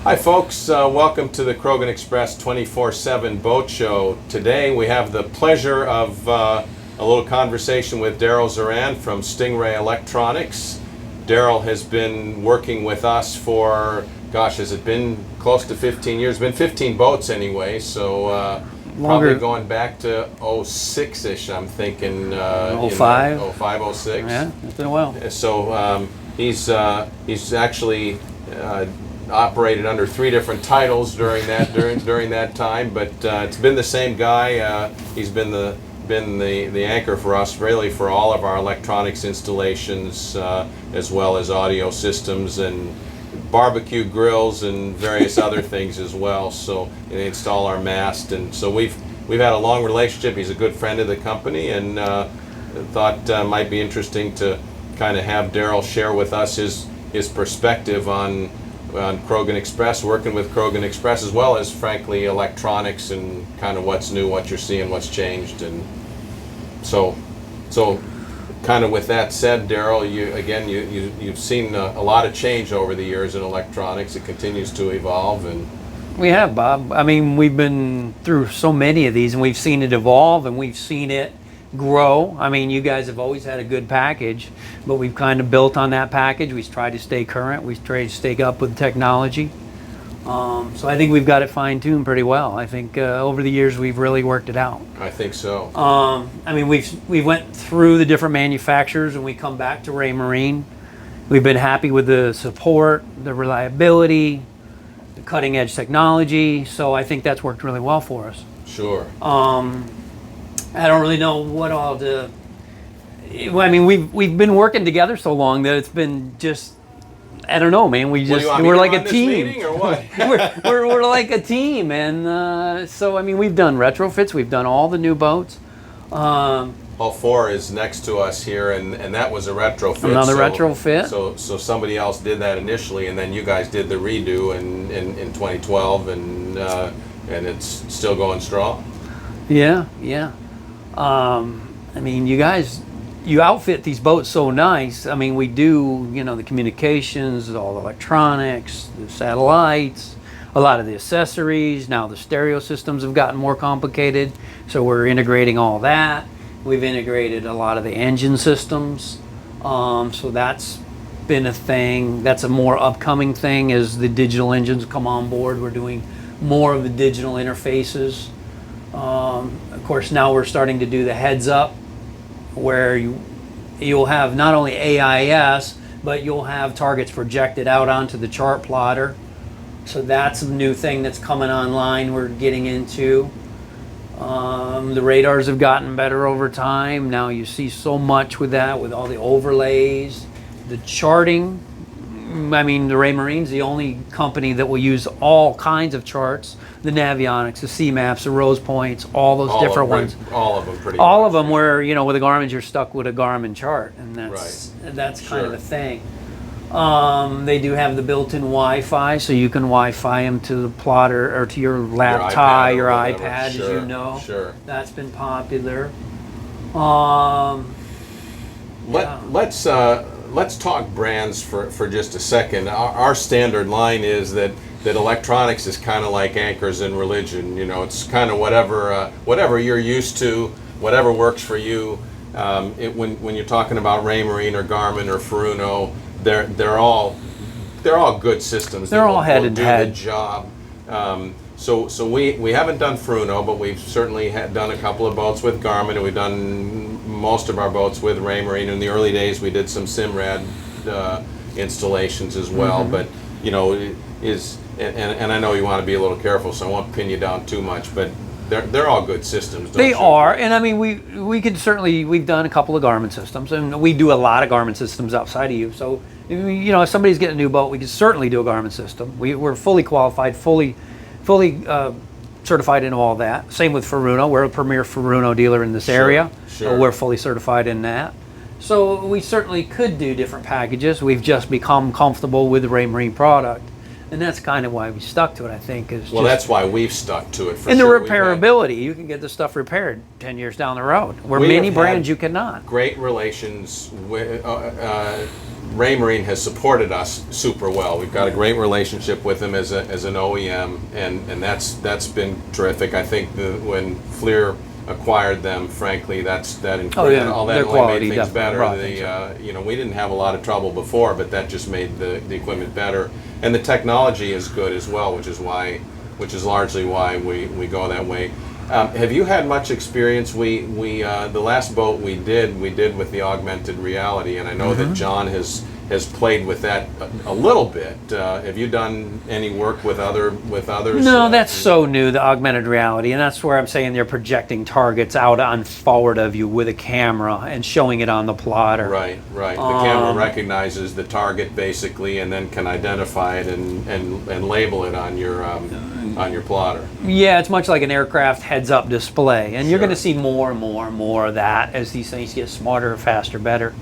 Hi folks, welcome to the Krogan Express 24/7 Boat Show. Today we have the pleasure of a little conversation with Darrell Zeran from Stingray Electronics. Darrell has been working with us for, gosh, has it been close to 15 years? It's been 15 boats anyway, so probably going back to 06-ish, I'm thinking. 05? 05, 06. Yeah, it's been a while. So he's actually operated under 3 different titles during that time, but it's been the same guy. He's been the anchor for us, really, for all of our electronics installations, as well as audio systems and barbecue grills and various other things as well. So they install our mast, and so we've had a long relationship. He's a good friend of the company, and thought might be interesting to kind of have Darrell share with us his perspective on Krogan Express, working with Krogan Express, as well as, frankly, electronics and kind of what's new, what you're seeing, what's changed. And so kind of with that said, Darrell, you've seen a lot of change over the years in electronics. It continues to evolve. And We have, Bob. I mean, we've been through so many of these, and we've seen it evolve, and we've seen it grow. I mean, you guys have always had a good package, but we've kind of built on that package. We've tried to stay current. We've tried to stay up with technology. So I think we've got it fine-tuned pretty well. I think over the years we've really worked it out. I think so. I mean, we went through the different manufacturers, and we come back to Raymarine. We've been happy with the support, the reliability, the cutting-edge technology. So I think that's worked really well for us. Sure. I don't really know what all to. I mean, we've been working together so long that it's been just. I don't know, man. We're like a team. Or what? we're like a team, and so I mean, we've done retrofits. We've done all the new boats. All 4 is next to us here, and that was a retrofit. Another retrofit. So somebody else did that initially, and then you guys did the redo in 2012, and it's still going strong. Yeah. I mean, you outfit these boats so nice. I mean, we do, the communications, all the electronics, the satellites, a lot of the accessories. Now the stereo systems have gotten more complicated, so we're integrating all that. We've integrated a lot of the engine systems, so that's been a thing. That's a more upcoming thing as the digital engines come on board. We're doing more of the digital interfaces. Of course, now we're starting to do the heads up, where you'll have not only AIS, but you'll have targets projected out onto the chart plotter. So that's a new thing that's coming online we're getting into. The radars have gotten better over time. Now you see so much with that, with all the overlays, the charting. I mean, the Raymarine's the only company that will use all kinds of charts, the Navionics, the C-Maps, the Rose Points, all those different ones. All of them pretty All much. of them where, with a Garmin, you're stuck with a Garmin chart, and that's Sure. kind of the thing. They do have the built-in Wi-Fi, so you can Wi-Fi them to the plotter or to your laptop, your iPad, Sure, as you know. Sure. That's been popular. Let's talk brands for just a second. Our standard line is that electronics is kind of like anchors in religion. It's kind of whatever you're used to, whatever works for you. When you're talking about Raymarine or Garmin or Furuno, they're all good systems. They're all head and head. Do the job. So we haven't done Furuno, but we've certainly done a couple of boats with Garmin, and we've done most of our boats with Raymarine. In the early days, we did some Simrad installations as well. Mm-hmm. But and I know you want to be a little careful, so I won't pin you down too much. But they're all good systems. They are, and I mean we could certainly, we've done a couple of Garmin systems, and we do a lot of Garmin systems outside of you. So if somebody's getting a new boat, we can certainly do a Garmin system. We're fully qualified, fully certified in all that. Same with Furuno. We're a premier Furuno dealer in this area. Sure. So we're fully certified in that. So we certainly could do different packages. We've just become comfortable with the Raymarine product. And that's kind of why we stuck to it, I think. That's why we've stuck to it for and sure. And the repairability. You can get the stuff repaired 10 years down the road, where many brands you cannot. Great relations with, Raymarine has supported us super well. We've got a great relationship with them as an OEM, and that's been terrific. I think when Fleer acquired them, frankly, that increased all that their only quality made things better. definitely We didn't have a lot of trouble before, but that just made the equipment better, and the technology is good as well, which is largely why we go that way. Have you had much experience? The last boat we did with the augmented reality, and I know that John has played with that a little bit. Have you done any work with others? No, that's so new, the augmented reality, and that's where I'm saying they're projecting targets out on forward of you with a camera and showing it on the plotter. Right. The camera recognizes the target basically, and then can identify it and label it on your plotter. Yeah, it's much like an aircraft heads-up display, and you're Sure. going to see more and more and more of that as these things get smarter, faster, better.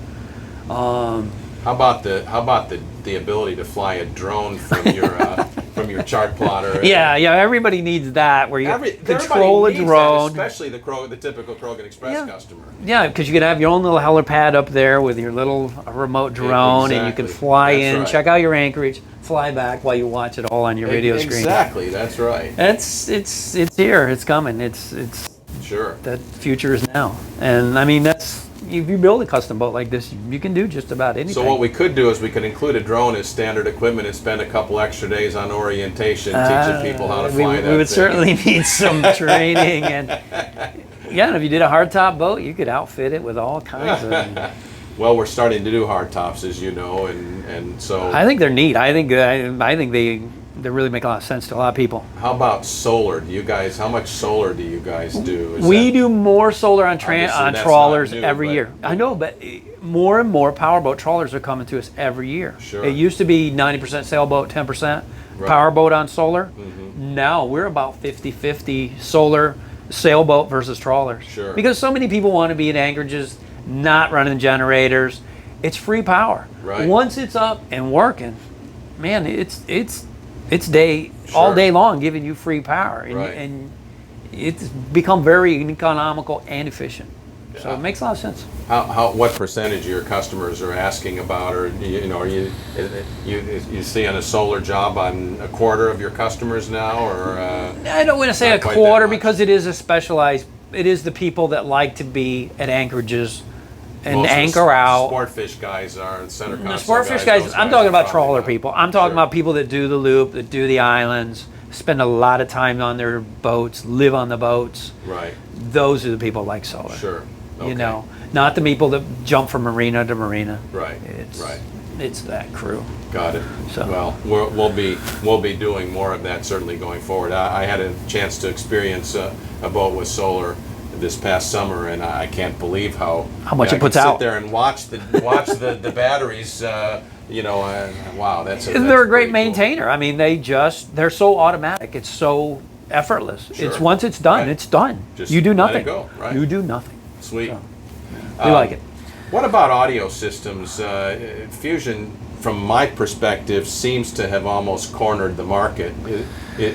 How about the ability to fly a drone from your chart plotter? Yeah, everybody needs that where you control a everybody needs drone. that, especially the typical Krogan Express customer. Yeah, because you can have your own little helipad up there with your little remote drone, and you can Exactly. fly That's in, right. check out your anchorage, fly back while you watch it all on your video screen. Exactly, that's right. It's here, it's coming. It's Sure. that future is now, and I mean that's if you build a custom boat like this, you can do just about anything. So what we could do is we could include a drone as standard equipment and spend a couple extra days on orientation teaching people how to fly that we would thing. certainly need some training, and and if you did a hardtop boat, you could outfit it with all kinds of. Well, we're starting to do hardtops, as you know, and so. I think they're neat. I think they really make a lot of sense to a lot of people. How about solar? How much solar do you guys do? We do more solar on Obviously, that's trawlers not new, every but- year. I know, but more and more powerboat trawlers are coming to us every year. Sure. It used to be 90% sailboat, 10% Right. powerboat on solar. Now we're about 50-50 solar sailboat versus trawlers. Sure. Because so many people want to be at anchorages, not running generators. It's free power. Right. Once it's up and working, man, it's all Sure. day long giving you free power, and, Right. and it's become very economical and efficient. So Yeah. it makes a lot of sense. What percentage of your customers are asking about, or you see on a solar job on a quarter of your customers now, or? I don't want to say Not a quite that quarter much. because it is a specialized. It is the people that like to be at anchorages and Most of the anchor out. Sportfish guys are center console The sportfish guys. guys, those I'm talking are about probably trawler not. people. I'm talking Sure. about people that do the loop, that do the islands, spend a lot of time on their boats, live on the boats. Right. Those are the people like solar. Sure. Okay. You know, not the people that jump from marina to marina. Right. It's Right. it's that crew. Got it. So- Well, we'll be doing more of that certainly going forward. I had a chance to experience a boat with solar this past summer, and I can't believe how much I it puts could out. Sit there and watch the batteries. Wow, that's. And they're a great maintainer. I mean, they're so automatic. It's so effortless. Sure. It's once it's done, Right. it's done. Just You do let it nothing. go, right. You do nothing. Sweet. We like it. What about audio systems? Fusion, from my perspective, seems to have almost cornered the market.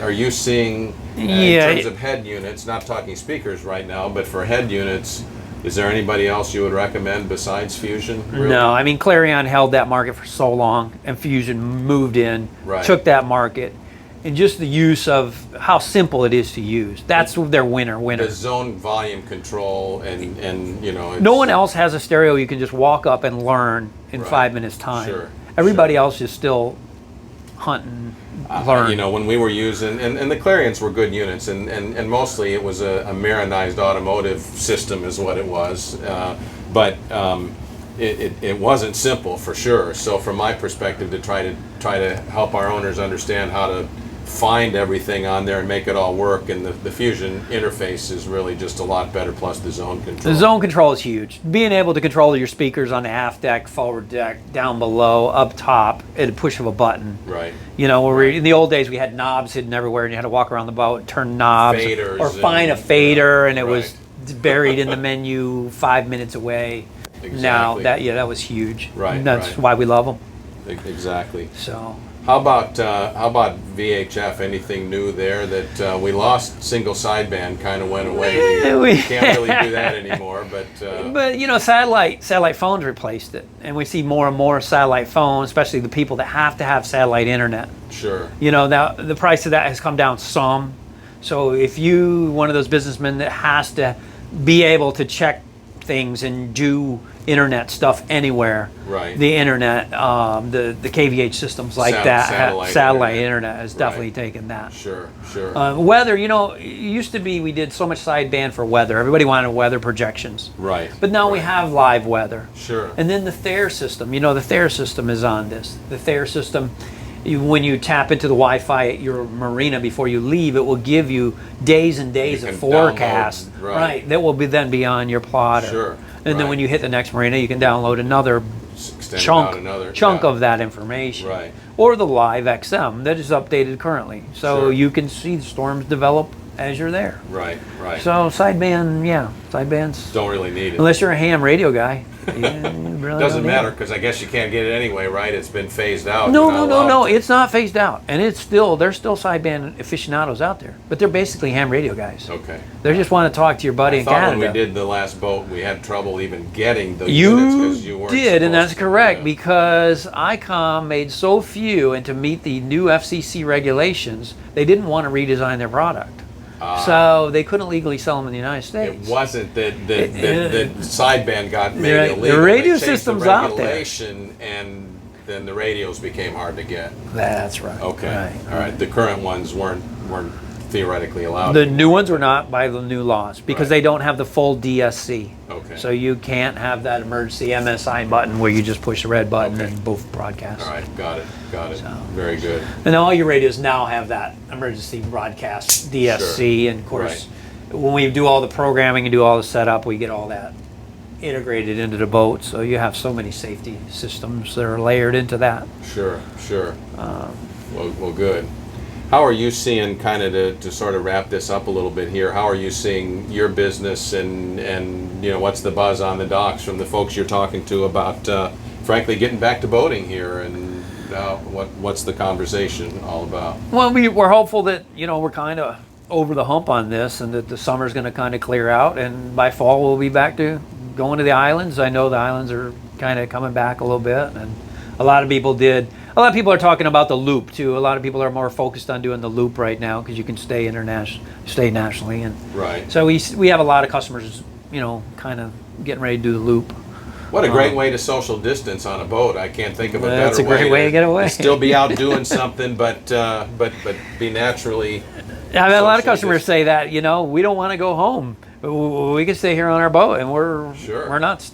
Are you seeing, Yeah, in terms of head units, not talking speakers right now, but for head units, is there anybody else you would recommend besides Fusion? really? No, I mean Clarion held that market for so long, and Fusion moved in, Right. took that market, and just the use of how simple it is to use. That's their winner. The zone volume control and No one else has a stereo you can just walk up and learn in Right. 5 minutes time. Sure, Everybody sure. else is still hunting, learn. When we were using, and the Clarions were good units, and mostly it was a Marinized automotive system is what it was, but it wasn't simple for sure. So from my perspective, to try to help our owners understand how to find everything on there and make it all work, and the Fusion interface is really just a lot better, plus the zone control. The zone control is huge. Being able to control your speakers on the aft deck, forward deck, down below, up top, at a push of a button. Right. In the old days, we had knobs hidden everywhere, and you had to walk around the boat, turn knobs, Faders or find a and- fader, and it right. was buried in the menu 5 minutes away. Now Exactly. that was huge. Right, And that's right. why we love them. Exactly. So How about VHF? Anything new there that we lost? Single sideband kind of went away. We can't really do that anymore. But you know, satellite phones replaced it, and we see more and more satellite phones, especially the people that have to have satellite internet. Sure. You know, now the price of that has come down some. So if you one of those businessmen that has to be able to check things and do internet stuff anywhere, right? The internet, the KVH systems like satellite internet has definitely taken that. Sure. Weather, you know, it used to be we did so much sideband for weather. Everybody wanted weather projections. Right. But now we have live weather. Sure. And then the Thayer system, you know, the Thayer system is on this. The Thayer system, when you tap into the Wi-Fi at your marina before you leave, it will give you days and days of forecast. Download, right. That will then be on your plotter. Sure. And then when you hit the next marina, you can download another chunk of that information. Right. Or the live XM that is updated currently. So Sure. you can see the storms develop as you're there. Right. So sidebands Don't really need it. unless you're a ham radio guy. You really Doesn't don't need matter it. because I guess you can't get it anyway, right? It's been phased out. No. It's not phased out, and there's still sideband aficionados out there, but they're basically ham radio guys. Okay. They just want to talk to your buddy in Canada. I thought when we did the last boat, we had trouble even getting the units because you weren't. You did, and that's supposed to. correct Yeah. because ICOM made so few, and to meet the new FCC regulations, they didn't want to redesign their product. So they couldn't legally sell them in the United States. It wasn't that sideband got made illegal. The radio They changed system's the out there. regulation, and then the radios became hard to get. That's right. Okay. Right. All right. The current ones weren't theoretically allowed. The new ones were not by the new laws because Right. they don't have the full DSC. Okay. So you can't have that emergency MSI button where you just push the red button Okay. and both broadcast. All right. Got it. So. Very good. And all your radios now have that emergency broadcast DSC, Sure. and of course, when we do all the programming and do all the setup, we get all that integrated into the boat. So you have so many safety systems that are layered into that. Sure. Well, good. How are you seeing, kind of to sort of wrap this up a little bit here, how are you seeing your business and you know, what's the buzz on the docks from the folks you're talking to about, frankly, getting back to boating here, and what's the conversation all about? Well, we're hopeful that, you know, we're kind of over the hump on this and that the summer's going to kind of clear out, and by fall we'll be back to going to the islands. I know the islands are kind of coming back a little bit, and a lot of people are talking about the loop too. A lot of people are more focused on doing the loop right now because you can stay nationally, and Right. so we have a lot of customers, you know, kind of getting ready to do the loop. What a great way to social distance on a boat. I can't think of a better way. That's a great way to get away. Still be out doing something, but be naturally. I mean, a lot of socially customers say that, you know, we don't want to go home. We can stay here on our boat, and we're not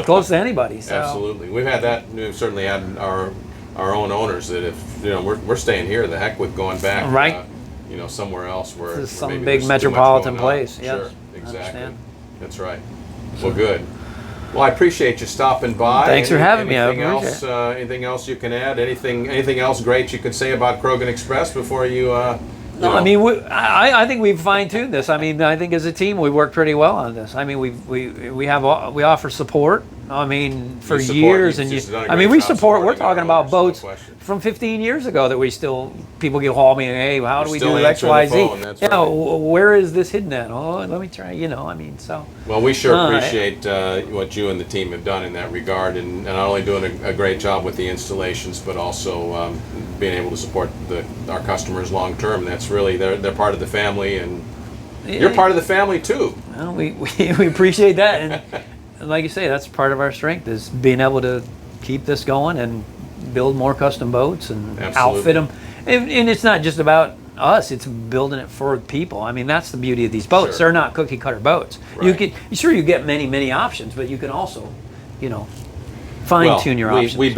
close to anybody. So. Absolutely, we've had that. We've certainly had our own owners that if you know we're staying here, the heck with going back. Right. You know, somewhere else where This is some maybe big there's too much metropolitan going on. place. Yes, Sure, I exactly. understand. That's right. Well, good. Well, I appreciate you stopping by. Thanks for having me. I appreciate it. Anything else you can add? Anything else great you can say about Krogan Express before you? No, I mean, I think we've fine-tuned this. I mean, I think as a team we work pretty well on this. I mean, we offer support. I mean, for years and years. I mean, we support. We're talking about boats from 15 years ago that we still people get call me. Hey, how do we do X, Y, Z? Yeah, where is this hidden at? Oh, let me try. You know, I mean, so. Well, we sure appreciate what you and the team have done in that regard, and not only doing a great job with the installations, but also being able to support our customers long term. That's really they're part of the family, and you're part of the family too. Well, we appreciate that, and like you say, that's part of our strength is being able to keep this going and build more custom boats and outfit them. And it's not just about us; it's building it for people. I mean, that's the beauty of these boats. Sure. They're not cookie cutter boats. Right. You get many options, but you can also, you know, fine tune your options. We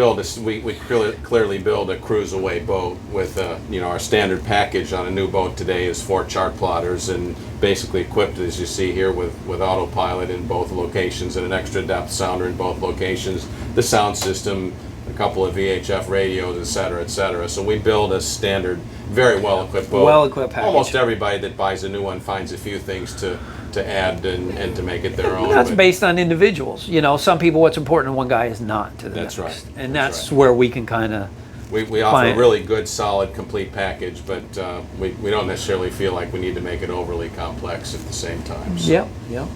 clearly build a cruise-away boat with you know, our standard package on a new boat today is 4 chart plotters and basically equipped, as you see here, with autopilot in both locations and an extra depth sounder in both locations, the sound system, a couple of VHF radios, et cetera. So we build a standard, very well-equipped boat. Well-equipped package. Almost everybody that buys a new one finds a few things to add and to make it their own. That's based on individuals. You know, some people what's important to one guy is not to the That's next. right. And That's that's right. where we can kind of We offer a Fine. really good, solid, complete package, but we don't necessarily feel like we need to make it overly complex at the same time. So, Yep.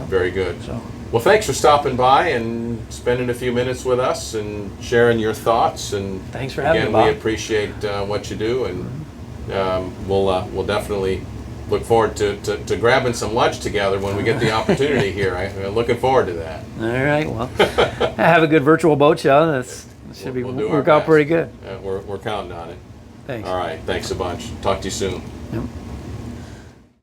very good. So, Well, thanks for stopping by and spending a few minutes with us and sharing your thoughts. And Thanks for having me, again, Bob. we appreciate what you do, and we'll definitely look forward to grabbing some lunch together when we get the opportunity here. I'm looking forward to that. all right. Well, have a good virtual boat show. That should We'll do our work out best. pretty good. We're counting on it. Thanks. All right, thanks a bunch. Talk to you soon. Yep.